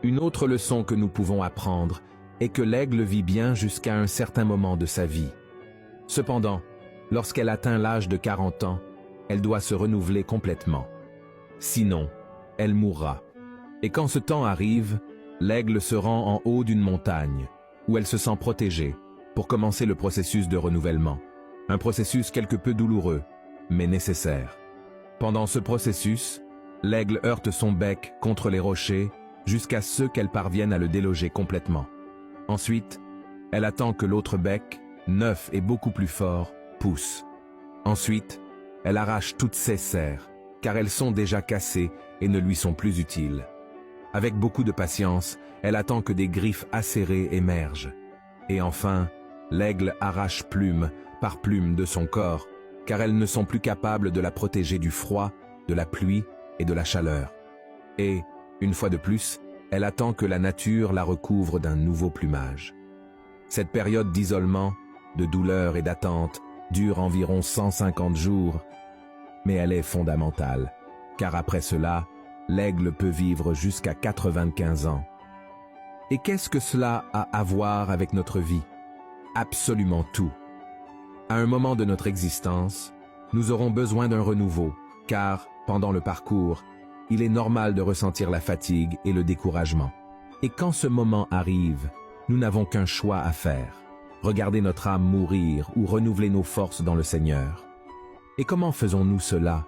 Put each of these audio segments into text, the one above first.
Une autre leçon que nous pouvons apprendre est que l'aigle vit bien jusqu'à un certain moment de sa vie. Cependant, lorsqu'elle atteint l'âge de 40 ans, elle doit se renouveler complètement. Sinon, elle mourra. Et quand ce temps arrive, l'aigle se rend en haut d'une montagne, où elle se sent protégée, pour commencer le processus de renouvellement. Un processus quelque peu douloureux, mais nécessaire. Pendant ce processus, l'aigle heurte son bec contre les rochers jusqu'à ce qu'elle parvienne à le déloger complètement. Ensuite, elle attend que l'autre bec, neuf et beaucoup plus fort, pousse. Ensuite, elle arrache toutes ses serres, car elles sont déjà cassées et ne lui sont plus utiles. Avec beaucoup de patience, elle attend que des griffes acérées émergent. Et enfin, l'aigle arrache plume par plume de son corps, car elles ne sont plus capables de la protéger du froid, de la pluie et de la chaleur. Et, une fois de plus, elle attend que la nature la recouvre d'un nouveau plumage. Cette période d'isolement, de douleur et d'attente dure environ 150 jours, mais elle est fondamentale, car après cela, l'aigle peut vivre jusqu'à 95 ans. Et qu'est-ce que cela a à voir avec notre vie? Absolument tout. À un moment de notre existence, nous aurons besoin d'un renouveau, car, pendant le parcours, il est normal de ressentir la fatigue et le découragement. Et quand ce moment arrive, nous n'avons qu'un choix à faire. Regarder notre âme mourir ou renouveler nos forces dans le Seigneur. Et comment faisons-nous cela?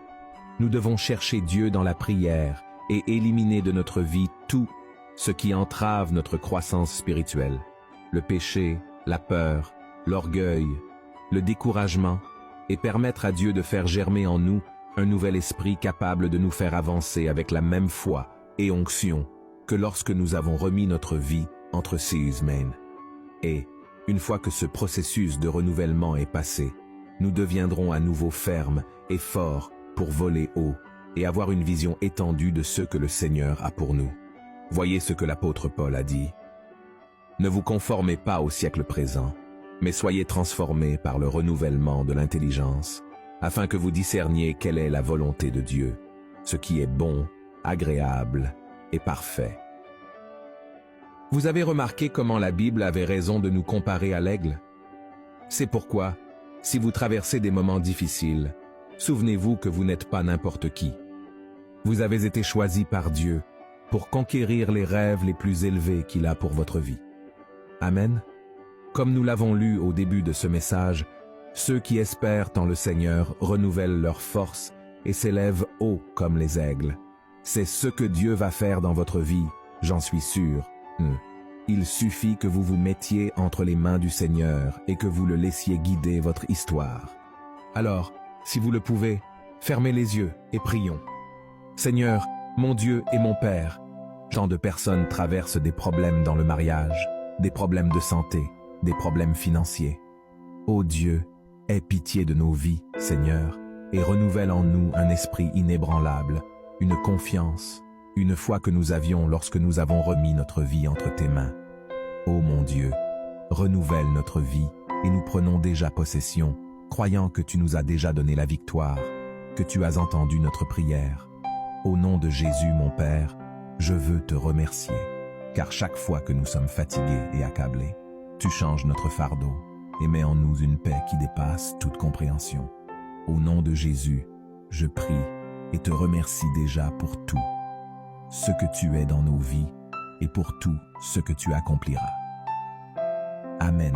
Nous devons chercher Dieu dans la prière et éliminer de notre vie tout ce qui entrave notre croissance spirituelle. Le péché, la peur, l'orgueil, le découragement, et permettre à Dieu de faire germer en nous un nouvel esprit capable de nous faire avancer avec la même foi et onction que lorsque nous avons remis notre vie entre ses mains. Et, une fois que ce processus de renouvellement est passé, nous deviendrons à nouveau fermes et forts pour voler haut et avoir une vision étendue de ce que le Seigneur a pour nous. Voyez ce que l'apôtre Paul a dit. Ne vous conformez pas au siècle présent, mais soyez transformés par le renouvellement de l'intelligence, afin que vous discerniez quelle est la volonté de Dieu, ce qui est bon, agréable et parfait. Vous avez remarqué comment la Bible avait raison de nous comparer à l'aigle? C'est pourquoi, si vous traversez des moments difficiles, souvenez-vous que vous n'êtes pas n'importe qui. Vous avez été choisi par Dieu pour conquérir les rêves les plus élevés qu'il a pour votre vie. Amen. Comme nous l'avons lu au début de ce message, ceux qui espèrent en le Seigneur renouvellent leurs forces et s'élèvent haut comme les aigles. C'est ce que Dieu va faire dans votre vie, j'en suis sûr. Il suffit que vous vous mettiez entre les mains du Seigneur et que vous le laissiez guider votre histoire. Alors, si vous le pouvez, fermez les yeux et prions. Seigneur, mon Dieu et mon Père, tant de personnes traversent des problèmes dans le mariage, des problèmes de santé, des problèmes financiers. Ô Dieu, aie pitié de nos vies, Seigneur, et renouvelle en nous un esprit inébranlable, une confiance, une foi que nous avions lorsque nous avons remis notre vie entre tes mains. Ô mon Dieu, renouvelle notre vie et nous prenons déjà possession, croyant que tu nous as déjà donné la victoire, que tu as entendu notre prière. Au nom de Jésus, mon Père, je veux te remercier, car chaque fois que nous sommes fatigués et accablés, tu changes notre fardeau et mets en nous une paix qui dépasse toute compréhension. Au nom de Jésus, je prie et te remercie déjà pour tout ce que tu es dans nos vies et pour tout ce que tu accompliras. Amen.